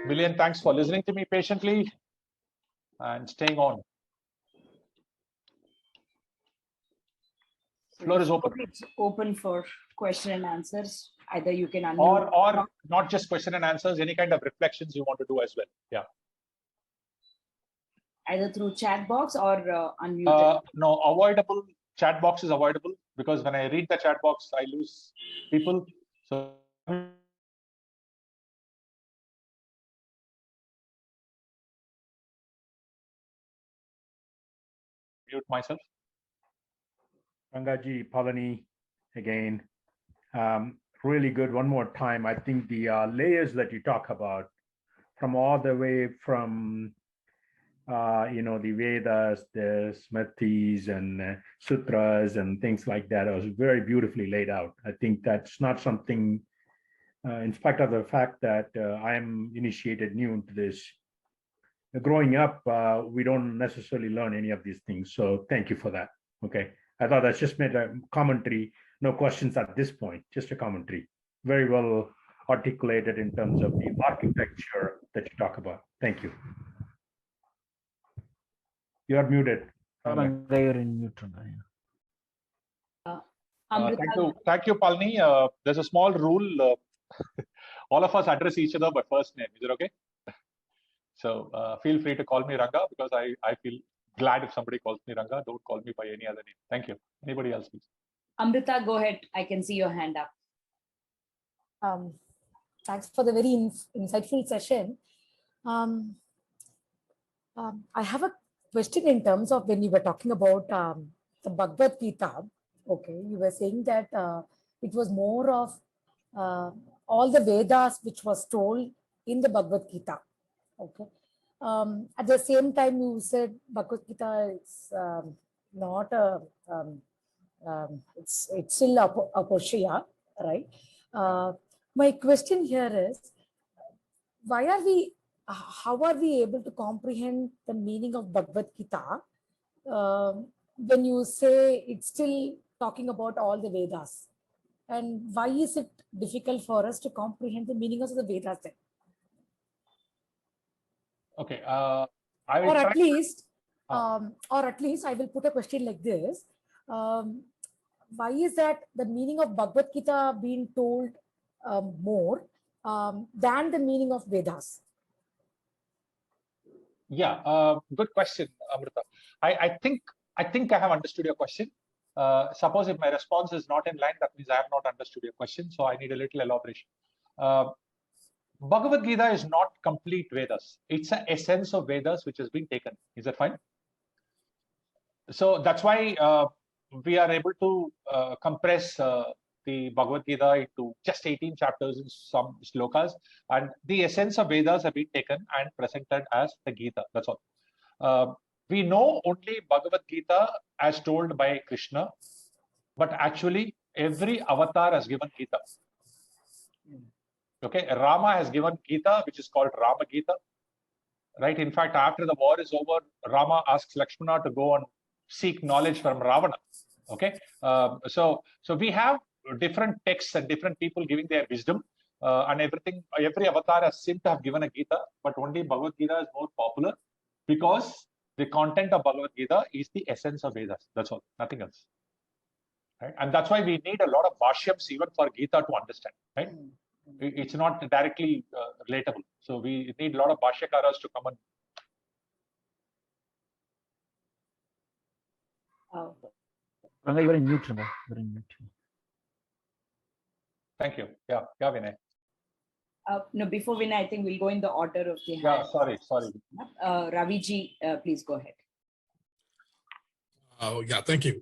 Million thanks for listening to me patiently and staying on. Floor is open. It's open for question and answers. Either you can unmute or not just question and answers, any kind of reflections you want to do as well. Yeah. Either through chat box or unmute. No, avoidable. Chat box is avoidable because when I read the chat box, I lose people. So mute myself. Rangaji, Palani, again, really good. One more time, I think the layers that you talk about, from all the way from the Vedas, the Smritis and Sutras and things like that, was very beautifully laid out. I think that's not something, in spite of the fact that I am initiated new into this. Growing up, we don't necessarily learn any of these things. So thank you for that. Okay. I thought that's just made a commentary. No questions at this point, just a commentary. Very well articulated in terms of the architecture that you talk about. Thank you. You are muted. You're in mute. Thank you, Palani. There's a small rule. All of us address each other by first name. Is it okay? So feel free to call me Ranga because I feel glad if somebody calls me Ranga. Don't call me by any other name. Thank you. Anybody else, please? Amrita, go ahead. I can see your hand up. Thanks for the very insightful session. I have a question in terms of when you were talking about the Bhagavad Gita. Okay, you were saying that it was more of all the Vedas which was told in the Bhagavad Gita. Okay. At the same time, you said Bhagavad Gita is not a, it's still a Poshya, right? My question here is, how are we able to comprehend the meaning of Bhagavad Gita when you say it's still talking about all the Vedas? And why is it difficult for us to comprehend the meaning of the Vedas then? Okay. Or at least I will put a question like this. Why is that the meaning of Bhagavad Gita being told more than the meaning of Vedas? Yeah, good question, Amrita. I think I have understood your question. Suppose if my response is not in line, that means I have not understood your question. So I need a little elaboration. Bhagavad Gita is not complete Vedas. It's an essence of Vedas which has been taken. Is that fine? So that's why we are able to compress the Bhagavad Gita into just 18 chapters in some slokas, and the essence of Vedas have been taken and presented as the Gita. That's all. We know only Bhagavad Gita as told by Krishna, but actually every avatar has given Gita. Okay, Rama has given Gita, which is called Rama Gita. Right. In fact, after the war is over, Rama asks Lakshmana to go and seek knowledge from Ravana. Okay, so we have different texts and different people giving their wisdom, and everything. Every avatar has seemed to have given a Gita, but only Bhagavad Gita is more popular because the content of Bhagavad Gita is the essence of Vedas. That's all, nothing else. Right, and that's why we need a lot of Bhashyams even for Gita to understand. Right. It's not directly relatable. So we need a lot of Bhashyakaras to come and. You're in mute. You're in mute. Thank you. Yeah, Vinay. No, before Vinay, I think we'll go in the order of the hand. Yeah, sorry. Raviji, please go ahead. Yeah, thank you.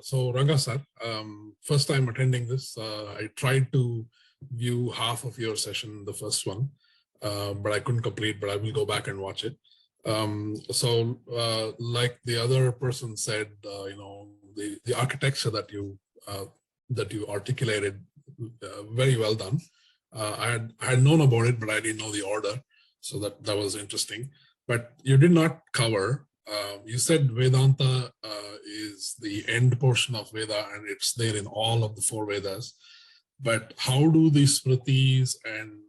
So Ranga sir, first time attending this, I tried to view half of your session, the first one, but I couldn't complete, but I will go back and watch it. So like the other person said, the architecture that you articulated, very well done. I had known about it, but I didn't know the order. So that was interesting, but you did not cover, you said Vedanta is the end portion of Veda and it's there in all of the 4 Vedas. But how do the Smritis and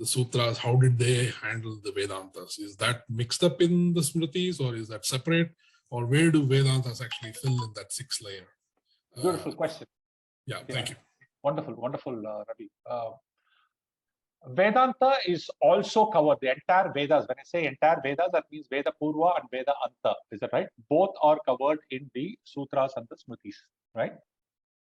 the sutras, how did they handle the Vedantas? Is that mixed up in the Smritis, or is that separate? Or where do Vedantas actually fill in that sixth layer? Beautiful question. Yeah, thank you. Wonderful, wonderful, Ravi. Vedanta is also covered, the entire Vedas. When I say entire Vedas, that means Veda Purva and Veda Anta. Is that right? Both are covered in the sutras and the smritis, right?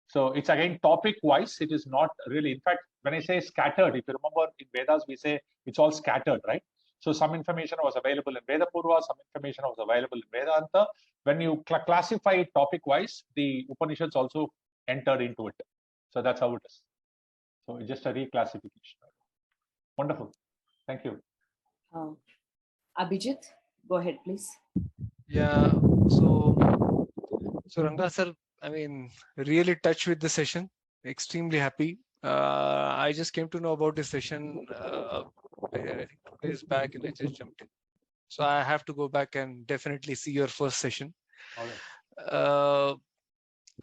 So it's again topic wise, it is not really, in fact, when I say scattered, if you remember in Vedas, we say it's all scattered, right? So some information was available in Veda Purva, some information was available in Veda Anta. When you classify it topic wise, the Upanishads also entered into it. So that's how it is. So it's just a reclassification. Wonderful. Thank you. Abhijit, go ahead, please. Yeah, so Ranga sir, I mean, really touched with the session. Extremely happy. I just came to know about this session I think 2 days back, and I just jumped in. So I have to go back and definitely see your first session. Okay.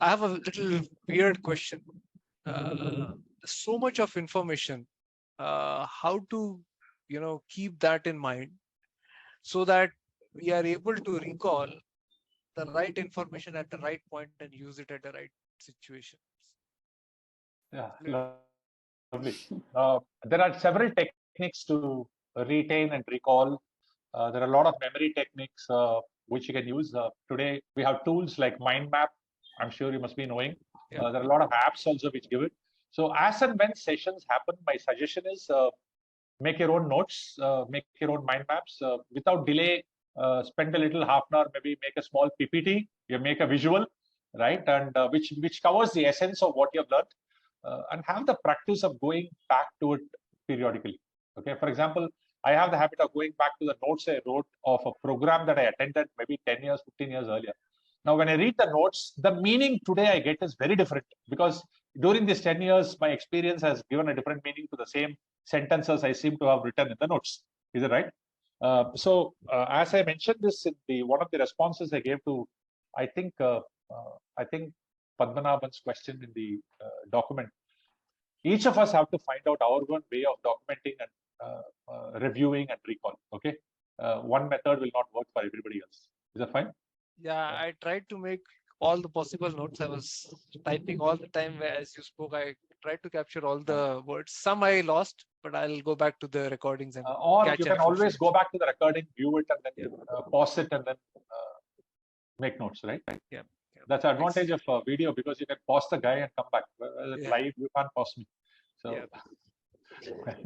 I have a little weird question. So much of information. How to, keep that in mind so that we are able to recall the right information at the right point and use it at the right situation. Yeah, lovely. There are several techniques to retain and recall. There are a lot of memory techniques which you can use. Today, we have tools like Mind Map. I'm sure you must be knowing. Yeah. There are a lot of apps also which give it. So as and when sessions happen, my suggestion is make your own notes, make your own mind maps without delay. Spend a little half an hour, maybe make a small PPT. You make a visual, right, and which covers the essence of what you have learned, and have the practice of going back to it periodically. Okay, for example, I have the habit of going back to the notes I wrote of a program that I attended maybe 10 years, 15 years earlier. Now, when I read the notes, the meaning today I get is very different because during these 10 years, my experience has given a different meaning to the same sentences I seem to have written in the notes. Is it right? As I mentioned this in the one of the responses I gave to, I think Padmanabhan's question in the document, each of us have to find out our own way of documenting and reviewing and recalling. Okay, one method will not work for everybody else. Is that fine? Yeah, I tried to make all the possible notes. I was typing all the time as you spoke. I tried to capture all the words. Some I lost, but I'll go back to the recordings and or catch you can up always full go back to the recording, view it, and then pause it and then make notes, right? Yeah. That's the advantage of video because you can pause the guy and come back. Yeah. Live, you can't pause me. So, yeah.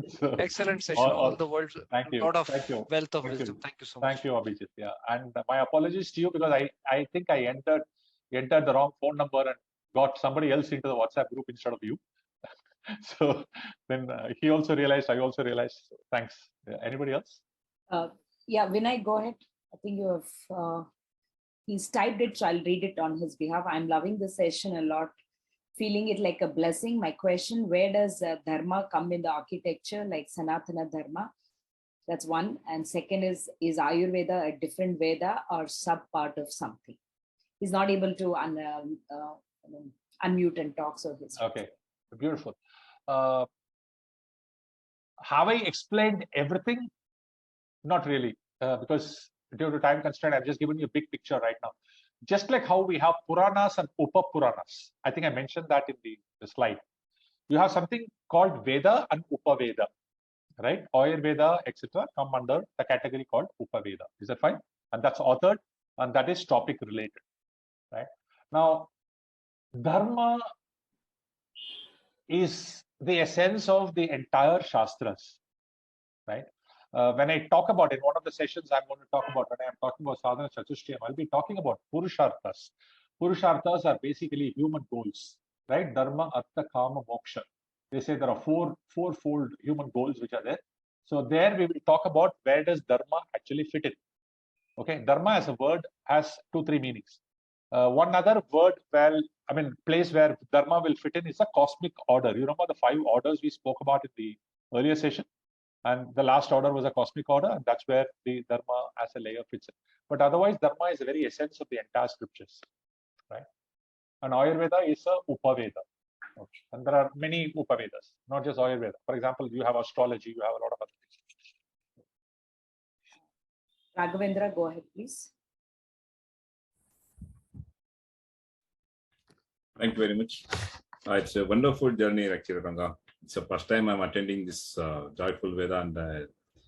So Excellent session. All the words. Thank you. A lot of Thank you. wealth of Thank wisdom. you. Thank you so much. Thank you, Abhijit. Yeah, and my apologies to you because I think I entered the wrong phone number and got somebody else into the WhatsApp group instead of you. So then he also realized, I also realized. So thanks. Anybody else? Yeah, Vinay, go ahead. I think you have, he's typed it, so I'll read it on his behalf. I'm loving the session a lot, feeling it like a blessing. My question, where does Dharma come in the architecture, like Sanatana Dharma? That's one. And second is Ayurveda a different Veda or sub-part of something? He's not able to unmute and talk, so his. Okay, beautiful. Have I explained everything? Not really, because due to time constraint, I've just given you a big picture right now. Just like how we have Puranas and Upapuranas. I think I mentioned that in the slide. You have something called Veda and Upaveda, right? Ayurveda, etc. come under the category called Upaveda. Is that fine? And that's authored and that is topic related, right? Now, Dharma is the essence of the entire Shastras, right? When I talk about it, one of the sessions I'm going to talk about, when I'm talking about Sadhana Chatushtayam, I'll be talking about Purusharthas. Purusharthas are basically human goals, right? Dharma, Artha, Kama, Moksha. They say there are fourfold human goals which are there. So there we will talk about where does Dharma actually fit in. Okay, Dharma as a word has 2-3 meanings. One other word, place where Dharma will fit in is a cosmic order. You remember the 5 orders we spoke about in the earlier session? And the last order was a cosmic order, and that's where the Dharma as a layer fits in. But otherwise, Dharma is the very essence of the entire scriptures, right? And Ayurveda is a Upaveda. Okay. And there are many Upavedas, not just Ayurveda. For example, you have astrology, you have a lot of other things. Raghavendra, go ahead, please. Thank you very much. It's a wonderful journey, actually, Ranga. It's the first time I'm attending this Joyful Veda, and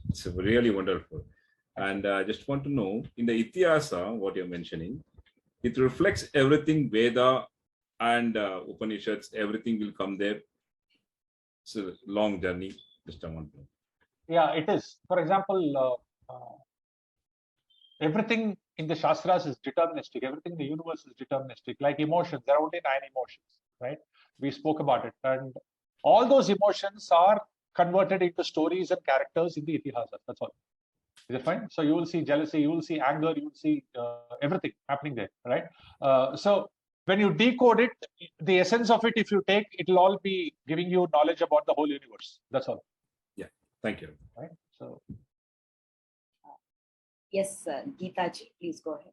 it's really wonderful. And I just want to know, in the Ityasa, what you're mentioning, it reflects everything Veda and Upanishads, everything will come there. It's a long journey. Just I want to know. Yeah, it is. For example, everything in the Shastras is deterministic. Everything in the universe is deterministic. Like emotions, there are only 9 emotions, right? We spoke about it. And all those emotions are converted into stories and characters in the Itihasas. That's all. Is it fine? So you will see jealousy, you will see anger, you will see everything happening there, right? So when you decode it, the essence of it, if you take, it will all be giving you knowledge about the whole universe. That's all. Yeah, thank you. Right? So Yes, Geeta ji, please go ahead.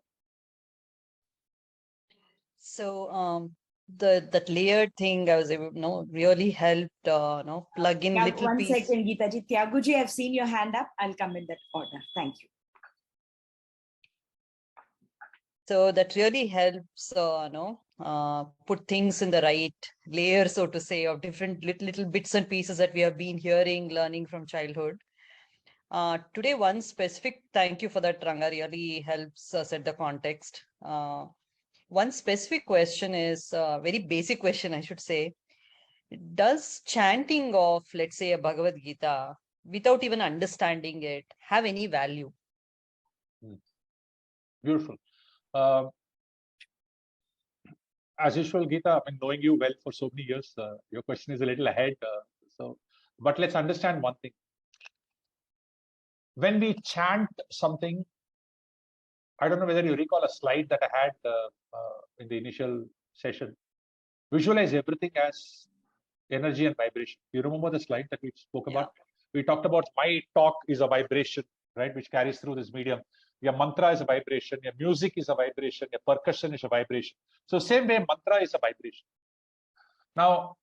So that layered thing I was able, really helped, plug in little One piece. second, Geeta ji. Tyaguji, I've seen your hand up. I'll come in that order. Thank you. So that really helps, put things in the right layer, so to say, of different little bits and pieces that we have been hearing, learning from childhood. Today, one specific thank you for that, Ranga, really helps set the context. One specific question is a very basic question, I should say. Does chanting of, let's say, a Bhagavad Gita, without even understanding it, have any value? beautiful. As usual, Geeta, I've been knowing you well for so many years. Your question is a little ahead. But let's understand one thing. When we chant something, I don't know whether you recall a slide that I had in the initial session. Visualize everything as energy and vibration. You remember the slide that we spoke about? We talked about my talk is a vibration, right, which carries through this medium. Your mantra is a vibration, your music is a vibration, your percussion is a vibration. So same way, mantra is a vibration. Now,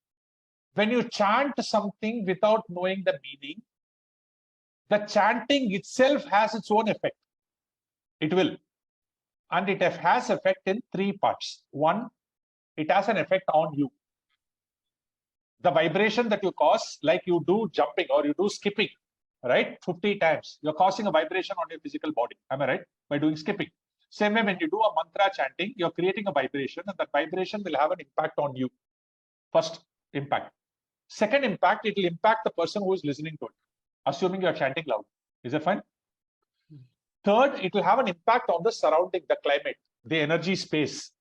when you chant something without knowing the meaning, the chanting itself has its own effect. It will. And it has effect in 3 parts. One, it has an effect on you. The vibration that you cause, like you do jumping or you do skipping, right? 50 times, you're causing a vibration on your physical body. Am I right? By doing skipping. Same way, when you do a mantra chanting, you're creating a vibration, and that vibration will have an impact on you. First impact. Second impact, it will impact the person who is listening to it, assuming you're chanting loud. Is that fine? Third, it will have an impact on the surrounding, the climate, the energy space.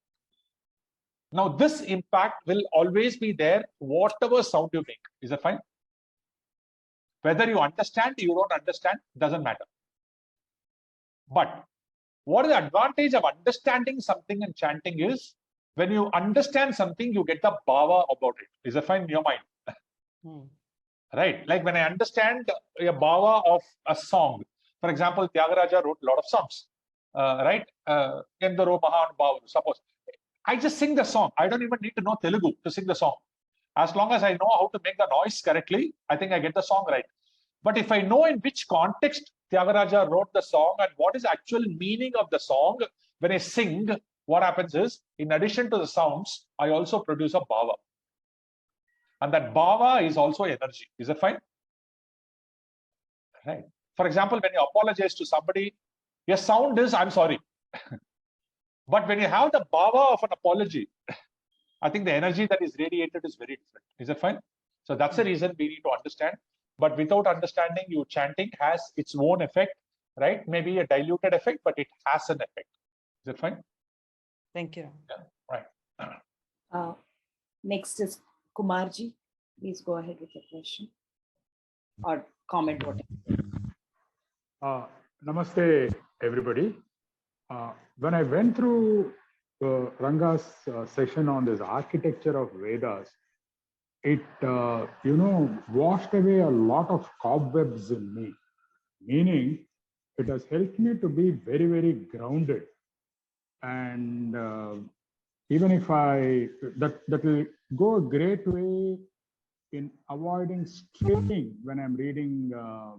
Now, this impact will always be there, whatever sound you make. Is that fine? Whether you understand, you don't understand, doesn't matter. But what is the advantage of understanding something and chanting is, when you understand something, you get the bhava about it. Is that fine in your mind? Right? Like when I understand a bhava of a song, for example, Tyagaraja wrote a lot of songs, right? Endaro Mahan Bhavalu, suppose. I just sing the song. I don't even need to know Telugu to sing the song. As long as I know how to make the noise correctly, I think I get the song right. But if I know in which context Tyagaraja wrote the song and what is the actual meaning of the song, when I sing, what happens is, in addition to the sounds, I also produce a bhava. And that bhava is also energy. Is that fine? Right. For example, when you apologize to somebody, your sound is, I'm sorry. But when you have the bhava of an apology, I think the energy that is radiated is very different. Is that fine? So that's the reason we need to understand. But without understanding, you chanting has its own effect, right? Maybe a diluted effect, but it has an effect. Is that fine? Thank you. Yeah, right. Next is Kumarji. Please go ahead with your question or comment. Namaste, everybody. When I went through Ranga's session on this architecture of Vedas, it, washed away a lot of cobwebs in me, meaning it has helped me to be very, very grounded. And even if that will go a great way in avoiding straining when I'm reading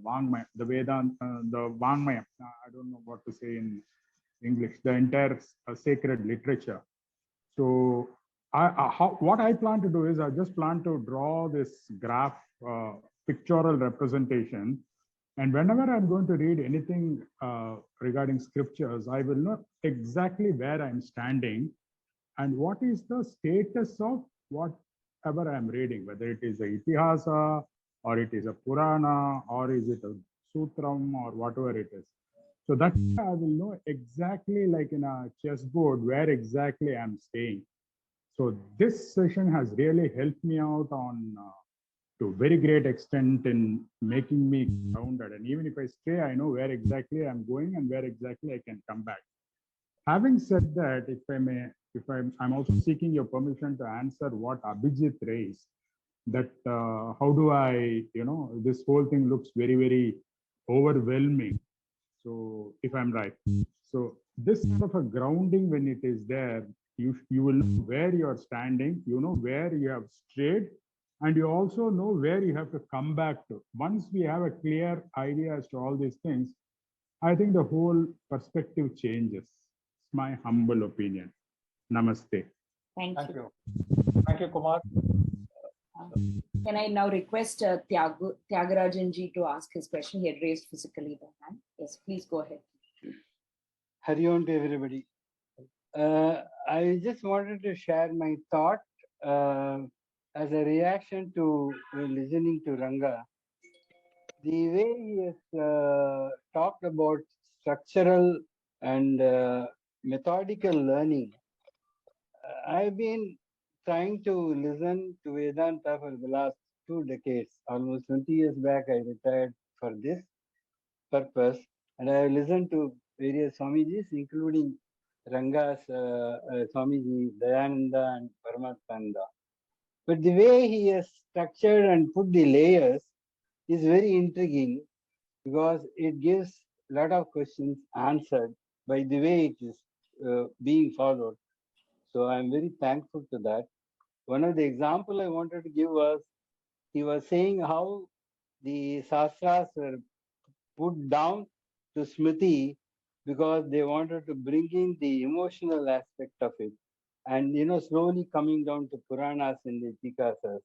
Vangmaya, the Vedanta, the Vangmaya. I don't know what to say in English, the entire sacred literature. So what I plan to do is I just plan to draw this graph, pictorial representation. And whenever I'm going to read anything regarding scriptures, I will know exactly where I'm standing and what is the status of whatever I'm reading, whether it is a Itihasa or it is a Purana or is it a Sutram or whatever it is. So that I will know exactly, like in a chessboard, where exactly I'm staying. So this session has really helped me out on to very great extent in making me grounded. And even if I stay, I know where exactly I'm going and where exactly I can come back. Having said that, if I may, I'm also seeking your permission to answer what Abhijit raised, that how do I, this whole thing looks very, very overwhelming. So if I'm right, so this sort of a grounding, when it is there, you will know where you are standing, you know where you have strayed, and you also know where you have to come back to. Once we have a clear idea as to all these things, I think the whole perspective changes. It's my humble opinion. Namaste. Thank Thank you. you. Thank you, Kumar. Can I now request Tyagarajan ji to ask his question? He had raised physically the hand. Yes, please go ahead. Hari Om to everybody. I just wanted to share my thought as a reaction to listening to Ranga. The way he has talked about structural and methodical learning, I've been trying to listen to Vedanta for the last 2 decades. Almost 20 years back, I retired for this purpose, and I have listened to various Swamijis, including Ranga's Swamiji, Dayananda, and Paramatmanda. But the way he has structured and put the layers is very intriguing, because it gives a lot of questions answered by the way it is being followed. So I'm very thankful to that. One of the examples I wanted to give was, he was saying how the Sastras were put down to Smriti because they wanted to bring in the emotional aspect of it, and slowly coming down to Puranas and the Tikasas.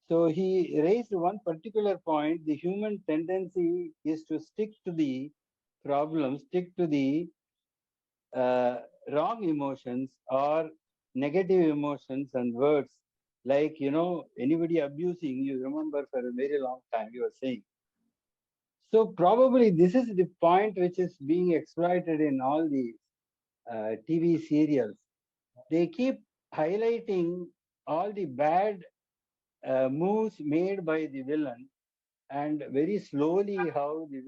So he raised one particular point: the human tendency is to stick to the problem, stick to the wrong emotions or negative emotions and words, like anybody abusing you, remember, for a very long time you were saying. So probably this is the point which is being exploited in all the TV serials. They keep highlighting all the bad moves made by the villain, and very slowly how the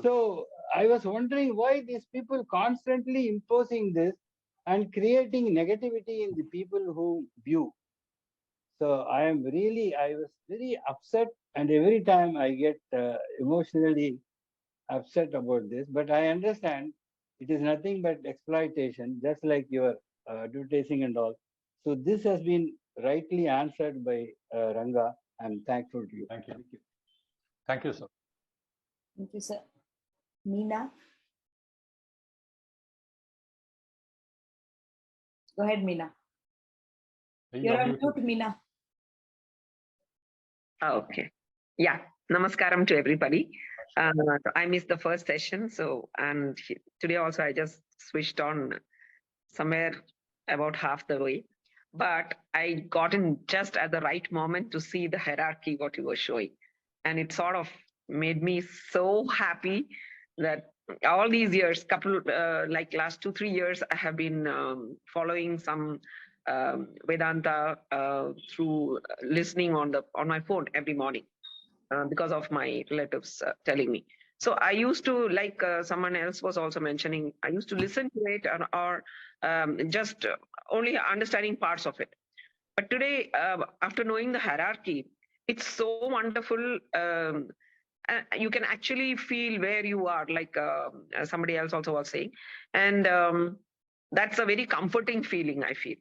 so I was wondering why these people constantly imposing this and creating negativity in the people who view. So I was very upset, and every time I get emotionally upset about this, but I understand it is nothing but exploitation, just like your advertising and all. So this has been rightly answered by Ranga. I'm thankful to you. Thank you. Thank you, sir. Thank you, sir. Meena? Go ahead, Meena. You're on mute, Meena. Okay. Yeah. Namaskaram to everybody. I missed the first session. Today also I just switched on somewhere about half the way. But I got in just at the right moment to see the hierarchy, what you were showing. And it sort of made me so happy that all these years, like last 2-3 years, I have been following some Vedanta through listening on my phone every morning because of my relatives telling me. So I used to, like someone else was also mentioning, I used to listen to it or just only understanding parts of it. But today, after knowing the hierarchy, it's so wonderful. You can actually feel where you are, like somebody else also was saying. And That's a very comforting feeling, I feel.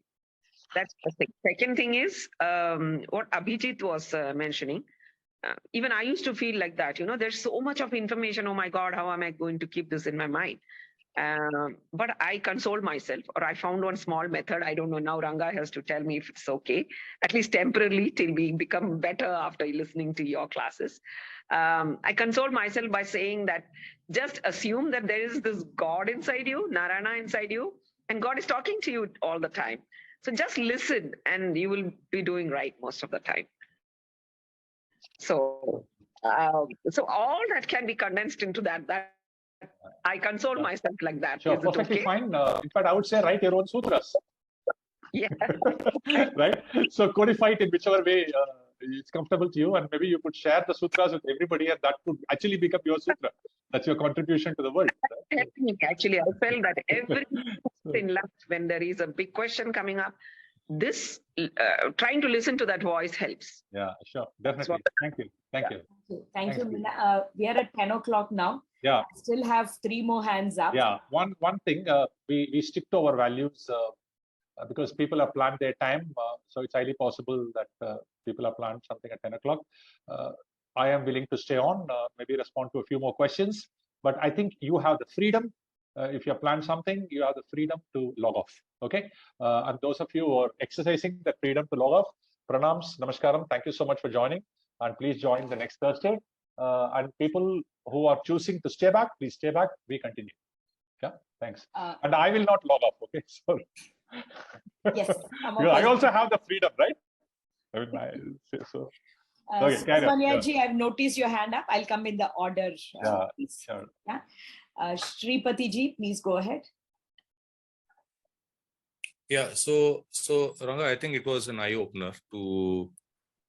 That's the thing. Second thing is what Abhijit was mentioning. Even I used to feel like that, there's so much of information. Oh my God, how am I going to keep this in my mind? But I consoled myself, or I found one small method. I don't know, now Ranga has to tell me if it's okay, at least temporarily, till we become better after listening to your classes. I consoled myself by saying that just assume that there is this God inside you, Narayana inside you, and God is talking to you all the time. So just listen and you will be doing right most of the time. So all that can be condensed into that I console myself like that. Sure, Is it perfectly okay? fine. In fact, I would say write your own sutras. Yeah. Right? So codify it in whichever way it's comfortable to you, and maybe you could share the sutras with everybody, and that could actually become your sutra. That's your contribution to the world. Right? Actually, I felt that every in life, when there is a big question coming up, this trying to listen to that voice helps. Yeah, sure, definitely. Thank you. Thank you. Thank you, Meena. We are at 10 o'clock now. Yeah. I still have 3 more hands up. Yeah, one thing, we stick to our values because people have planned their time. So it's highly possible that people have planned something at 10 o'clock. I am willing to stay on, maybe respond to a few more questions. But I think you have the freedom. If you have planned something, you have the freedom to log off. Okay. And those of you who are exercising the freedom to log off, pranams, namaskaram. Thank you so much for joining. And please join the next Thursday. And people who are choosing to stay back, please stay back. We continue. Yeah, thanks. And I will not log off. Okay, so yes, I also have the freedom, right? I mean, so. Okay, Subramaniaji, I've noticed your hand up. I'll come in the order. Please. Sure. Yeah. Shripati ji, please go ahead. Yeah, so Ranga, I think it was an eye-opener to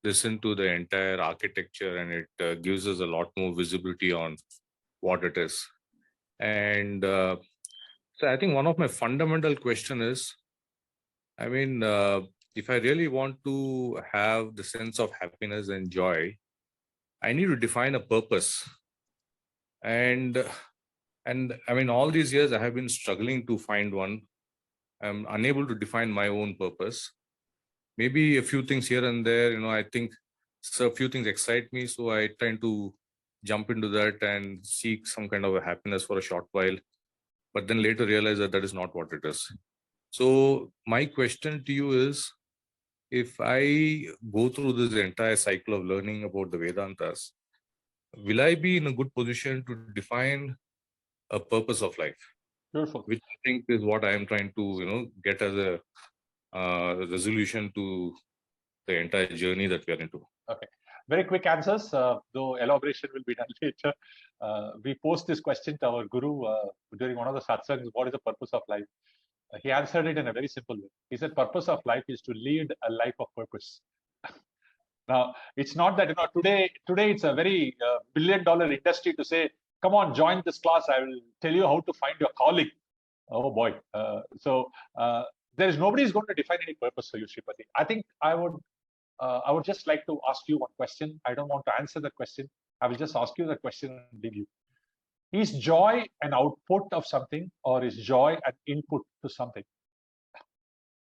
listen to the entire architecture, and it gives us a lot more visibility on what it is. And so I think one of my fundamental question is, I mean, if I really want to have the sense of happiness and joy, I need to define a purpose. And I mean, all these years I have been struggling to find one. I'm unable to define my own purpose. Maybe a few things here and there, I think so a few things excite me. So I tend to jump into that and seek some kind of a happiness for a short while, but then later realize that that is not what it is. So my question to you is, if I go through this entire cycle of learning about the Vedantas, will I be in a good position to define a purpose of life? Beautiful. Which I think is what I am trying to, get as a resolution to the entire journey that we are into. Okay. Very quick answers, though elaboration will be done later. We posed this question to our guru during one of the satsangs, what is the purpose of life? He answered it in a very simple way. He said, purpose of life is to lead a life of purpose. Now, it's not that, today it's a very billion-dollar industry to say, come on, join this class. I will tell you how to find your calling. Oh boy. So there is nobody is going to define any purpose for you, Shripati. I think I would just like to ask you one question. I don't want to answer the question. I will just ask you the question and leave you. Is joy an output of something, or is joy an input to something?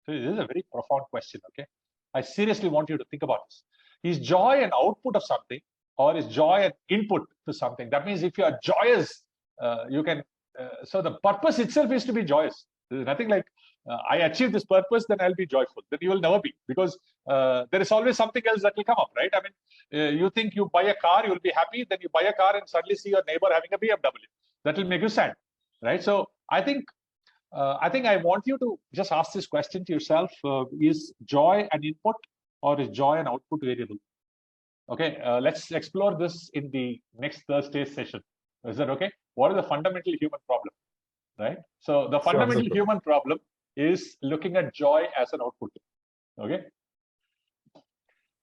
So this is a very profound question, okay? I seriously want you to think about this. Is joy an output of something, or is joy an input to something? That means if you are joyous, you can, so the purpose itself is to be joyous. There's nothing like, I achieve this purpose, then I'll be joyful. Then you will never be, because there is always something else that will come up, right? I mean, you think you buy a car, you will be happy, then you buy a car and suddenly see your neighbor having a BMW. That will make you sad, right? So I think I want you to just ask this question to yourself: is joy an input, or is joy an output variable? Okay, let's explore this in the next Thursday's session. Is that okay? What is the fundamental human problem, right? So the fundamental human problem is looking at joy as an output. Okay,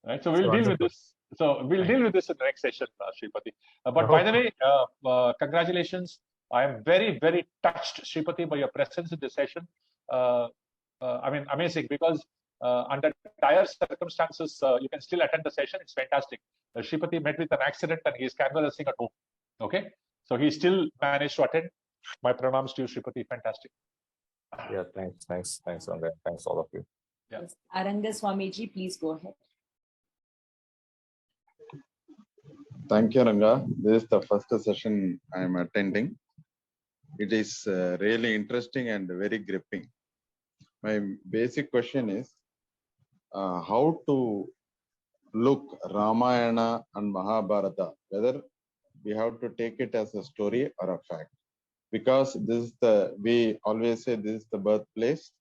right? So we'll deal with this. So we'll deal with this in the next session, Shripati. But by the way, congratulations. I am very, very touched, Shripati, by your presence in this session. I mean, amazing, because under dire circumstances, you can still attend the session. It's fantastic. Shripati met with an accident and he's canvassing at home. Okay, so he still managed to attend. My pranams to you, Shripati. Fantastic. Yeah, thanks, Ranga. Thanks all of you. Yeah. Yes. Aranga Swamiji, please go ahead. Thank you, Ranga. This is the first session I am attending. It is really interesting and very gripping. My basic question is how to look Ramayana and Mahabharata, whether we have to take it as a story or a fact. Because this is we always say this is the birthplace.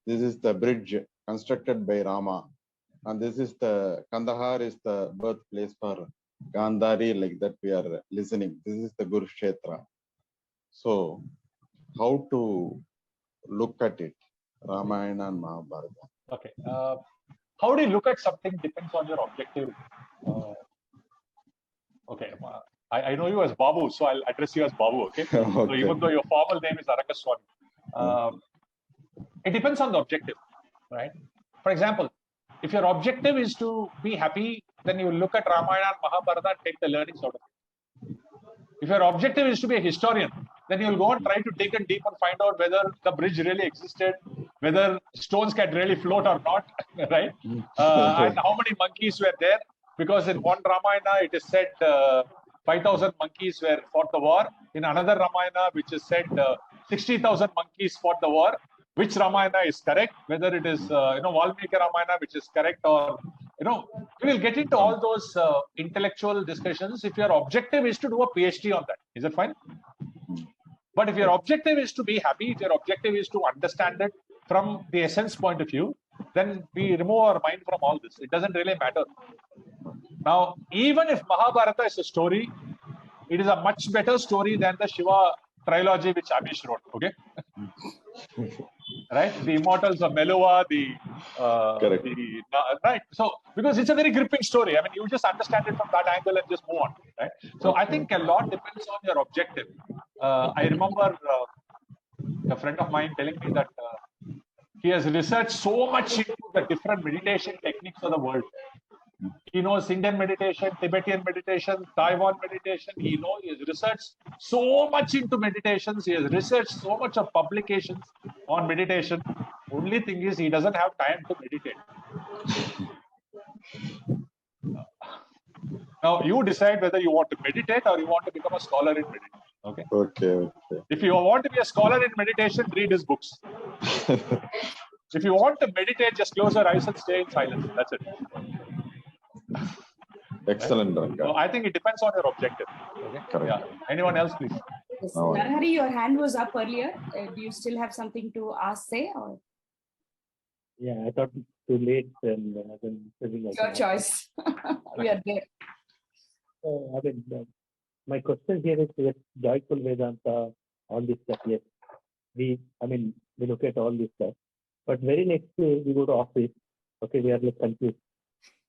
This is the bridge constructed by Rama. And this is Kandahar is the birthplace for Gandhari, like that we are listening. This is the Kurukshetra. So how to look at it, Ramayana and Mahabharata? Okay. How do you look at something depends on your objective. Okay. I know you as Babu, so I'll address you as Babu, okay? Okay. So even though your formal name is Arakaswamy. It depends on the objective, right? For example, if your objective is to be happy, then you look at Ramayana and Mahabharata and take the learnings out of it. If your objective is to be a historian, then you'll go and try to dig in deep and find out whether the bridge really existed, whether stones can really float or not, right? And how many monkeys were there? Because in one Ramayana, it is said 5,000 monkeys were fought the war. In another Ramayana, which is said 60,000 monkeys fought the war. Which Ramayana is correct? Whether it is Valmiki Ramayana, which is correct, or we will get into all those intellectual discussions if your objective is to do a PhD on that. Is it fine? But if your objective is to be happy, if your objective is to understand it from the essence point of view, then we remove our mind from all this. It doesn't really matter. Now, even if Mahabharata is a story, it is a much better story than the Shiva trilogy which Amish wrote. Okay. Right, the Immortals of Meluva, right. So because it's a very gripping story. I mean, you just understand it from that angle and just move on. Right. So I think a lot depends on your objective. I remember a friend of mine telling me that he has researched so much into the different meditation techniques of the world. He knows Indian meditation, Tibetan meditation, Taiwan meditation. He has researched so much into meditations. He has researched so much of publications on meditation. Only thing is he doesn't have time to meditate. Now you decide whether you want to meditate or you want to become a scholar in meditation. Okay. Okay. If you want to be a scholar in meditation, read his books. If you want to meditate, just close your eyes and stay in silence. That's it. Excellent, Ranga. So I think it depends on your objective. Okay. Correct. Yeah. Anyone else, please? Yes. Narahari, your hand was up earlier. Do you still have something to say? Or? Yeah, I thought it's too late. And Your choice. We are there. My question here is, yes, Joyful Vedanta, all this stuff, yes. We look at all this stuff. But very next day, we go to office. Okay, we are like confused.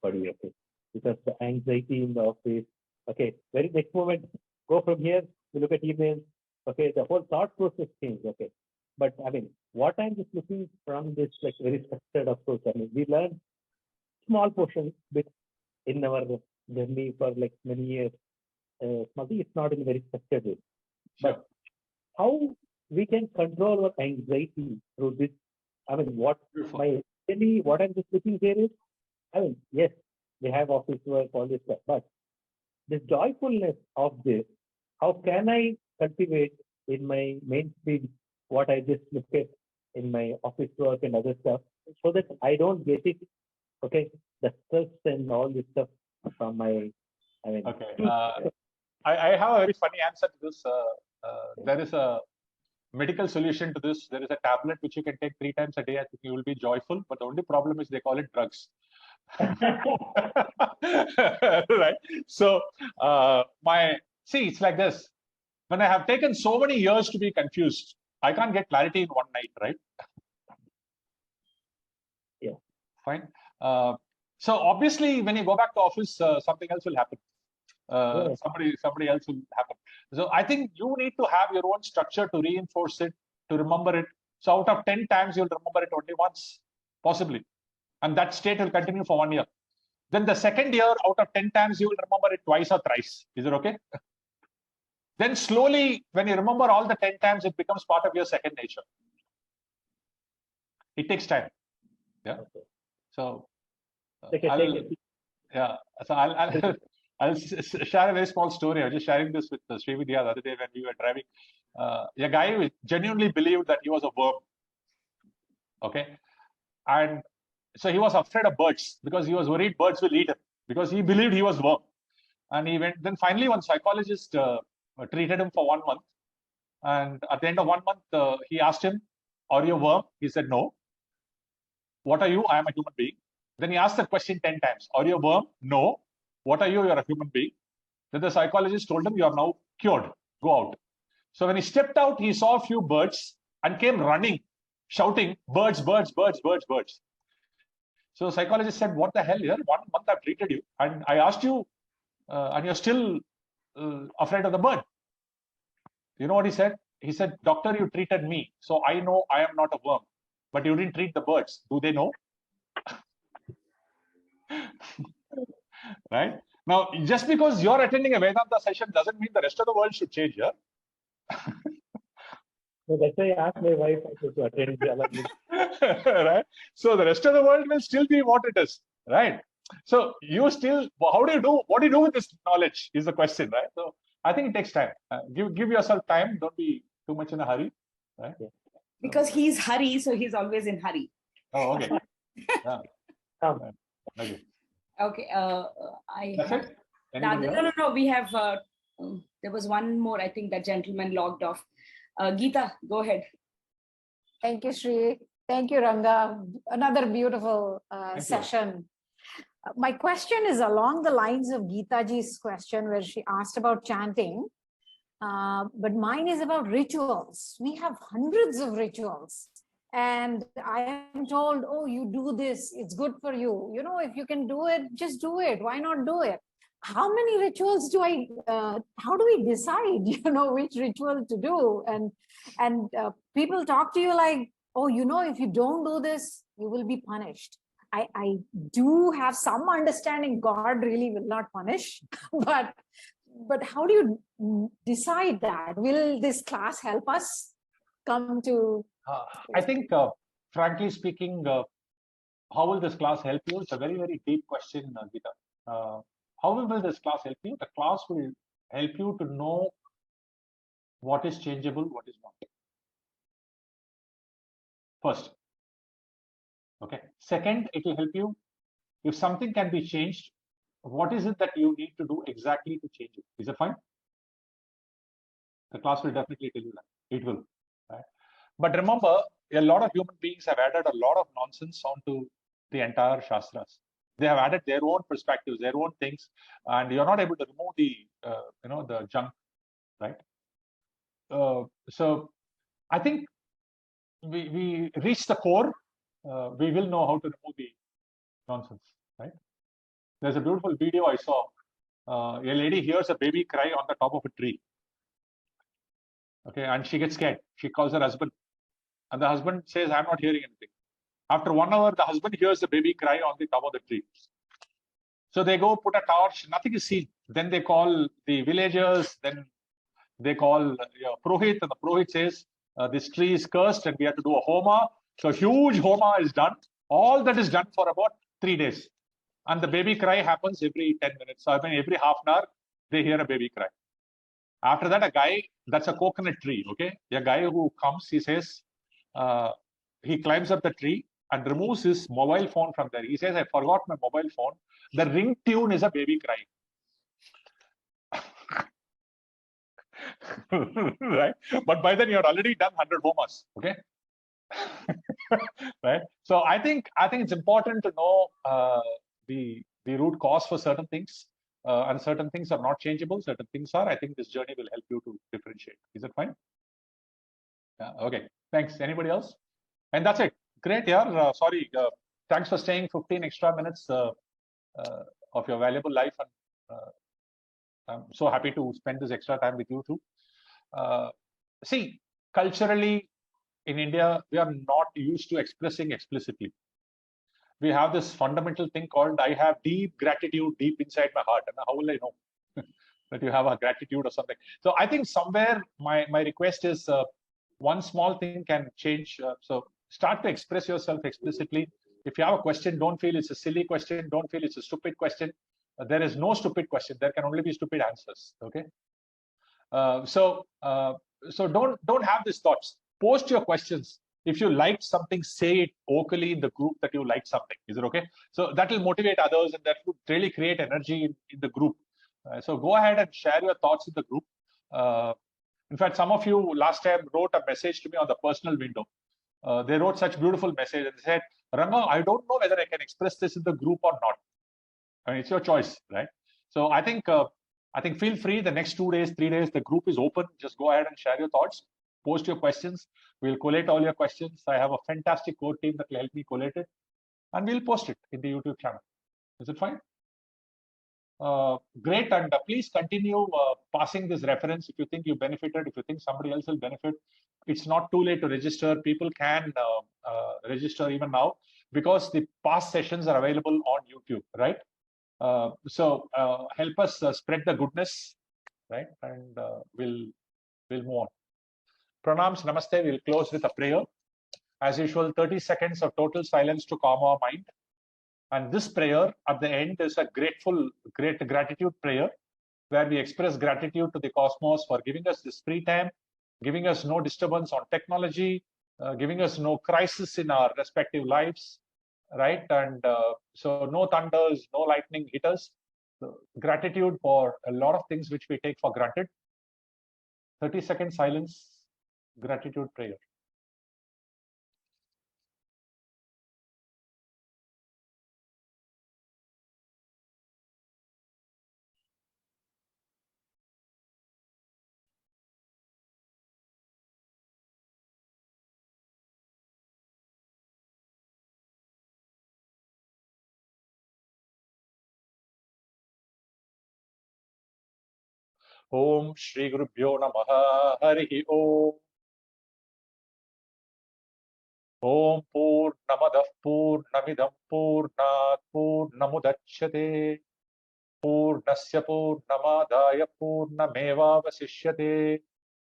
What do we have to? Because the anxiety in the office. Okay, very next moment, go from here, we look at emails. Okay, the whole thought process changes. Okay, but what I'm just looking from this like very structured approach. We learn small portions bit in our journey for like many years. It's not in a very structured way. But how we can control our anxiety through this? What I'm just looking here is, yes, we have office work, all this stuff, but this joyfulness of this, how can I cultivate in my mainstream what I just look at in my office work and other stuff, so that I don't get it, okay, the stress and all this stuff from my, Okay. I have a very funny answer to this. There is a medical solution to this. There is a tablet which you can take 3 times a day. I think you will be joyful, but the only problem is they call it drugs. Right. So it's like this. When I have taken so many years to be confused, I can't get clarity in one night, right? Yeah. Fine. So obviously, when you go back to office, something else will happen. Somebody else will happen. So I think you need to have your own structure to reinforce it, to remember it. So out of 10 times, you'll remember it only once, possibly. And that state will continue for 1 year. Then the second year, out of 10 times, you will remember it twice or thrice. Is it okay? Then slowly, when you remember all the 10 times, it becomes part of your second nature. It takes time. Yeah. Okay. So Take a- I'll, take a- yeah. So I'll share a very small story. I was just sharing this with Srividya the other day when we were driving. A guy who genuinely believed that he was a worm. Okay. And so he was afraid of birds because he was worried birds will eat him because he believed he was worm. And he went, then finally one psychologist treated him for 1 month. And at the end of 1 month, he asked him, "Are you a worm?" He said, "No." "What are you?" "I am a human being." Then he asked that question 10 times. "Are you a worm?" "No." "What are you?" "You're a human being." Then the psychologist told him, "You are now cured. Go out." So when he stepped out, he saw a few birds and came running, shouting, "Birds, birds, birds, birds, birds." So the psychologist said, "What the hell here? 1 month I've treated you and I asked you and you're still afraid of the bird." You know what he said? He said, "Doctor, you treated me, so I know I am not a worm, but you didn't treat the birds. Do they know?" Right? Now, just because you're attending a Vedanta session doesn't mean the rest of the world should change here. So that's why I asked my wife also to attend the other Right? So the rest of the world will still be what it is, right? So you still, what do you do with this knowledge is the question, right? So I think it takes time. Give yourself time. Don't be too much in a hurry, right? Because he's hurry, so he's always in hurry. Oh, okay. Yeah. Okay. Okay. I That's have. it? Anybody No. We have. There was one more. I think that gentleman logged off. Geeta, go ahead. Thank you, Shri. Thank you, Ranga. Another beautiful session. My question is along the lines of Geeta ji's question, where she asked about chanting. But mine is about rituals. We have hundreds of rituals. And I am told, oh, you do this, it's good for you. You know, if you can do it, just do it. Why not do it? How many rituals do how do we decide, you know, which ritual to do? And people talk to you like, oh, you know, if you don't do this, you will be punished. I do have some understanding God really will not punish, but how do you decide that? Will this class help us come to? I think, frankly speaking, how will this class help you? It's a very, very deep question, Geeta. How will this class help you? The class will help you to know what is changeable, what is not. First. Okay. Second, it will help you if something can be changed. What is it that you need to do exactly to change it? Is it fine? The class will definitely tell you that. It will. Right? But remember, a lot of human beings have added a lot of nonsense onto the entire Shastras. They have added their own perspectives, their own things, and you're not able to remove the, the junk, right? So I think we reach the core. We will know how to remove the nonsense, right? There's a beautiful video I saw. A lady hears a baby cry on the top of a tree. Okay, and she gets scared. She calls her husband, and the husband says, "I'm not hearing anything." After 1 hour, the husband hears the baby cry on the top of the tree. So they go put a torch, nothing is seen. Then they call the villagers, then they call Prohit, and the Prohit says, this tree is cursed and we have to do a homa. So huge homa is done. All that is done for about 3 days. And the baby cry happens every 10 minutes. So I mean, every half an hour, they hear a baby cry. After that, a guy, that's a coconut tree, okay? A guy who comes, he says, he climbs up the tree and removes his mobile phone from there. He says, "I forgot my mobile phone." The ringtune is a baby crying. Right? But by then you're already done 100 homas, okay? Right? So I think it's important to know the root cause for certain things, and certain things are not changeable, certain things are. I think this journey will help you to differentiate. Is it fine? Yeah, okay, thanks. Anybody else? And that's it. Great, yeah. Sorry, thanks for staying 15 extra minutes of your valuable life, and I'm so happy to spend this extra time with you too. See, culturally in India, we are not used to expressing explicitly. We have this fundamental thing called, I have deep gratitude deep inside my heart. And how will I know that you have a gratitude or something? So I think somewhere my request is one small thing can change. So Start to express yourself explicitly. If you have a question, don't feel it's a silly question. Don't feel it's a stupid question. There is no stupid question. There can only be stupid answers. Okay. So don't have these thoughts. Post your questions. If you liked something, say it vocally in the group that you liked something. Is it okay? So that will motivate others and that will really create energy in the group. So go ahead and share your thoughts in the group. In fact, some of you last time wrote a message to me on the personal window. They wrote such beautiful message and they said, Ranga, I don't know whether I can express this in the group or not. I mean, it's your choice, right? So I think feel free. The next 2 days, 3 days, the group is open. Just go ahead and share your thoughts. Post your questions. We'll collate all your questions. I have a fantastic code team that will help me collate it, and we'll post it in the YouTube channel. Is it fine? Great, and please continue passing this reference if you think you benefited, if you think somebody else will benefit. It's not too late to register. People can register even now because the past sessions are available on YouTube, right? So help us spread the goodness, right? And we'll move on. Pranams, namaste. We'll close with a prayer. As usual, 30 seconds of total silence to calm our mind. And this prayer at the end is a great gratitude prayer where we express gratitude to the cosmos for giving us this free time, giving us no disturbance on technology, giving us no crisis in our respective lives, right? And so no thunders, no lightning hit us. So gratitude for a lot of things which we take for granted. 30-second silence, gratitude prayer. Om Shri Gurubhyo Namaha Harihi Om. Om Purnamadav Purnamidam Purnat Purnamudachyate Purnasya Purnamadaya Purnameva Vasishyate.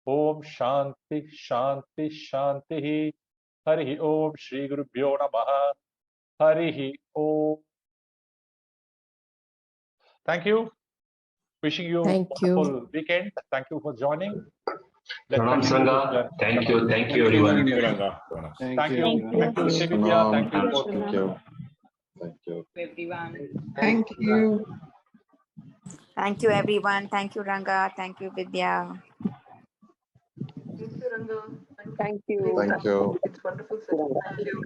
Om Shanti Shanti Shanti. Harihi Om Shri Gurubhyo Namaha Harihi Om. Thank you. Wishing you a wonderful weekend. Thank you for joining. Pranam Ranga. Thank you everyone. Thank you. Thank you, Sivya. Thank you. Thank you. Everyone. Thank you. Thank you, everyone. Thank you, Ranga. Thank you, Vidya. Thank you, Ranga. Thank you. Thank you. It's wonderful. Thank you.